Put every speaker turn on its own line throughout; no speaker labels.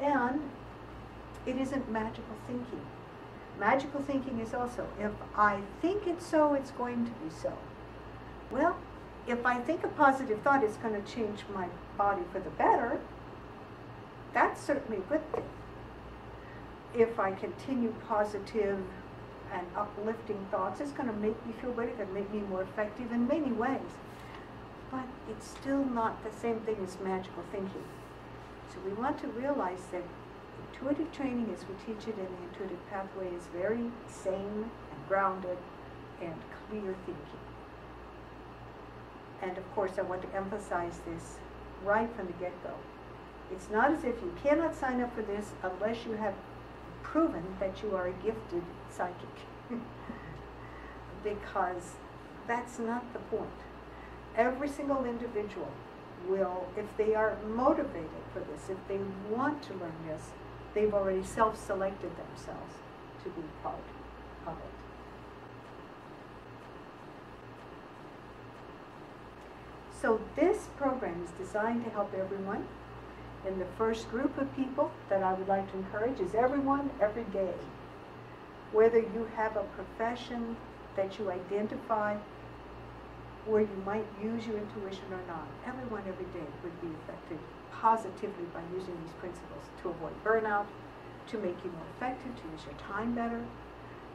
And it isn't magical thinking. Magical thinking is also, if I think it's so, it's going to be so. Well, if I think a positive thought is going to change my body for the better, that's certainly a good thing. If I continue positive and uplifting thoughts, it's going to make me feel better, it's going to make me more effective in many ways. But it's still not the same thing as magical thinking. So we want to realize that intuitive training, as we teach it in the intuitive pathway, is very sane and grounded and clear thinking. And of course, I want to emphasize this right from the get-go. It's not as if you cannot sign up for this unless you have proven that you are a gifted psychic. Because that's not the point. Every single individual will, if they are motivated for this, if they want to learn this, they've already self-selected themselves to be part of it. So this program is designed to help everyone. And the first group of people that I would like to encourage is everyone, every day. Whether you have a profession that you identify where you might use your intuition or not, everyone every day would be affected positively by using these principles to avoid burnout, to make you more effective, to use your time better,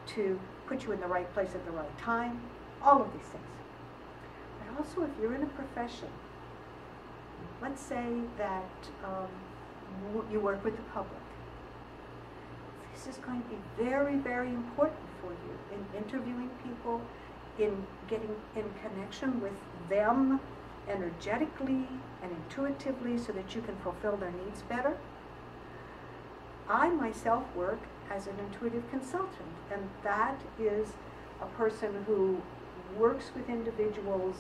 to put you in the right place at the right time, all of these things. But also if you're in a profession, let's say that you work with the public. This is going to be very, very important for you in interviewing people, in getting in connection with them energetically and intuitively so that you can fulfill their needs better. I myself work as an intuitive consultant, and that is a person who works with individuals,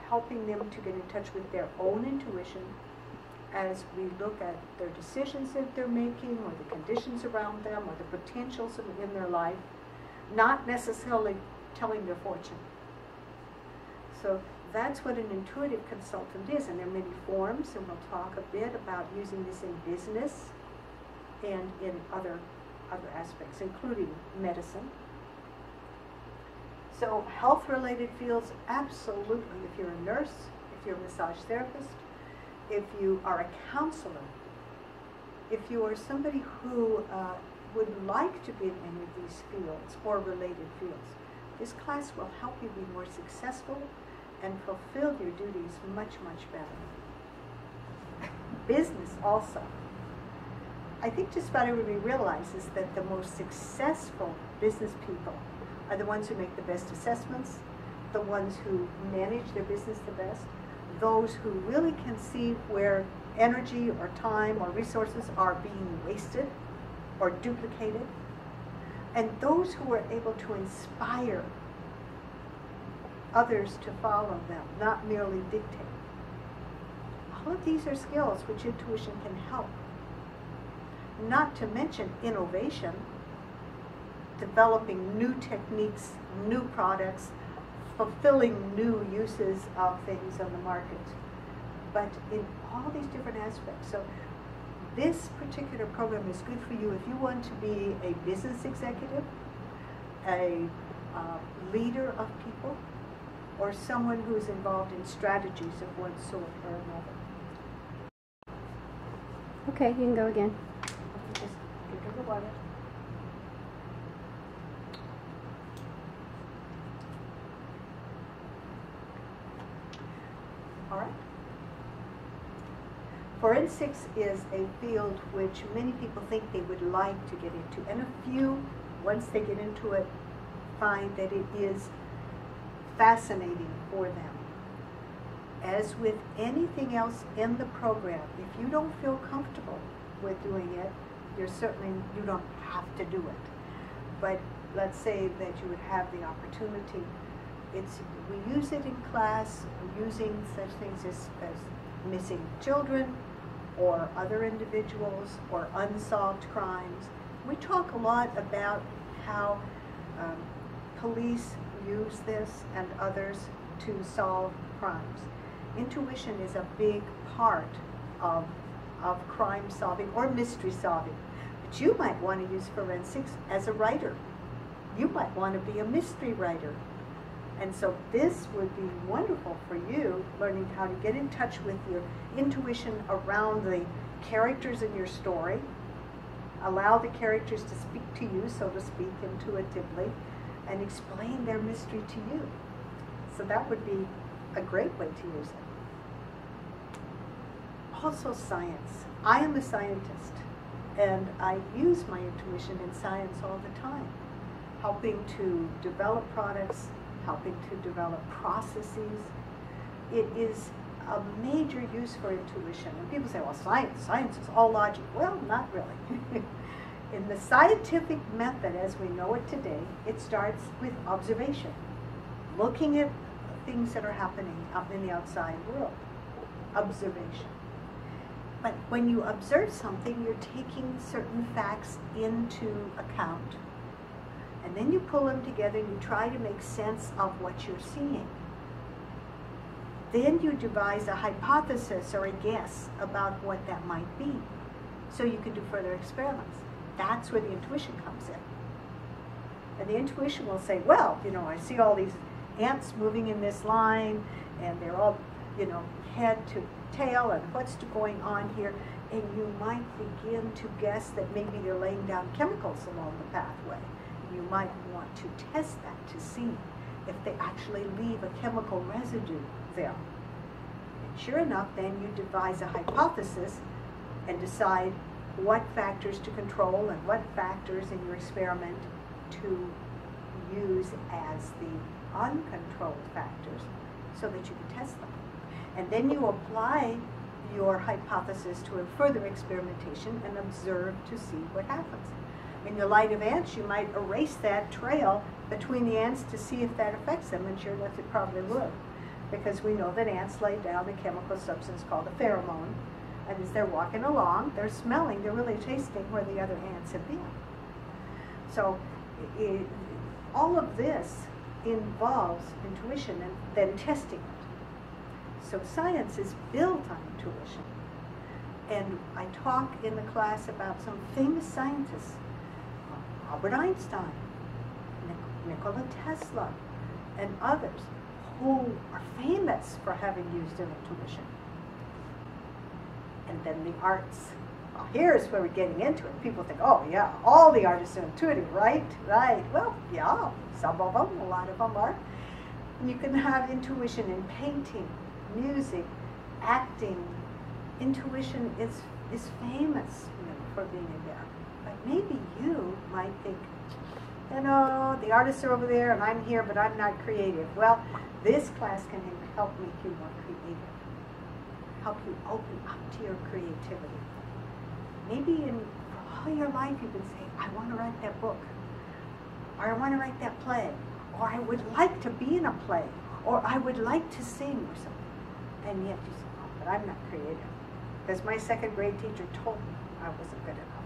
helping them to get in touch with their own intuition as we look at their decisions that they're making, or the conditions around them, or the potentials in their life, not necessarily telling their fortune. So that's what an intuitive consultant is, and there are many forms, and we'll talk a bit about using this in business and in other aspects, including medicine. So health-related fields, absolutely. If you're a nurse, if you're a massage therapist, if you are a counselor, if you are somebody who would like to be in any of these fields or related fields, this class will help you be more successful and fulfill your duties much, much better. Business also. I think just about everybody realizes that the most successful business people are the ones who make the best assessments, the ones who manage their business the best, those who really can see where energy or time or resources are being wasted or duplicated, and those who are able to inspire others to follow them, not merely dictate. All of these are skills which intuition can help. Not to mention innovation, developing new techniques, new products, fulfilling new uses of things on the market, but in all these different aspects. So this particular program is good for you if you want to be a business executive, a leader of people, or someone who is involved in strategies of one sort or another.
Okay, you can go again.
Just get to the water. All right. Forensics is a field which many people think they would like to get into, and a few, once they get into it, find that it is fascinating for them. As with anything else in the program, if you don't feel comfortable with doing it, you don't have to do it. But let's say that you would have the opportunity. We use it in class, using such things as missing children or other individuals or unsolved crimes. We talk a lot about how police use this and others to solve crimes. Intuition is a big part of of crime solving or mystery solving. But you might want to use forensics as a writer. You might want to be a mystery writer. And so this would be wonderful for you, learning how to get in touch with your intuition around the characters in your story. Allow the characters to speak to you, so to speak, intuitively, and explain their mystery to you. So that would be a great way to use it. Also science. I am a scientist, and I use my intuition in science all the time, helping to develop products, helping to develop processes. It is a major use for intuition. And people say, well, science is all logic. Well, not really. In the scientific method as we know it today, it starts with observation, looking at things that are happening out in the outside world. Observation. But when you observe something, you're taking certain facts into account. And then you pull them together and you try to make sense of what you're seeing. Then you devise a hypothesis or a guess about what that might be, so you can do further experiments. That's where the intuition comes in. And the intuition will say, well, you know, I see all these ants moving in this line, and they're all, you know, head to tail, and what's going on here? And you might begin to guess that maybe they're laying down chemicals along the pathway. You might want to test that to see if they actually leave a chemical residue there. And sure enough, then you devise a hypothesis and decide what factors to control and what factors in your experiment to use as the uncontrolled factors so that you can test them. And then you apply your hypothesis to a further experimentation and observe to see what happens. In the light of ants, you might erase that trail between the ants to see if that affects them, and sure enough, it probably would. Because we know that ants lay down a chemical substance called a pheromone, and as they're walking along, they're smelling, they're really tasting where the other ants have been. So all of this involves intuition and then testing it. So science is built on intuition. And I talk in the class about some famous scientists, Albert Einstein, Nikola Tesla, and others who are famous for having used their intuition. And then the arts. Well, here's where we're getting into it. People think, oh yeah, all the artists are intuitive, right? Right. Well, yeah, some of them, a lot of them are. You can have intuition in painting, music, acting. Intuition is famous, you know, for being there. But maybe you might think, you know, the artists are over there and I'm here, but I'm not creative. Well, this class can help make you more creative, help you open up to your creativity. Maybe for all your life you've been saying, I want to write that book, or I want to write that play, or I would like to be in a play, or I would like to sing or something. And yet you say, oh, but I'm not creative. Because my second grade teacher told me I wasn't good enough.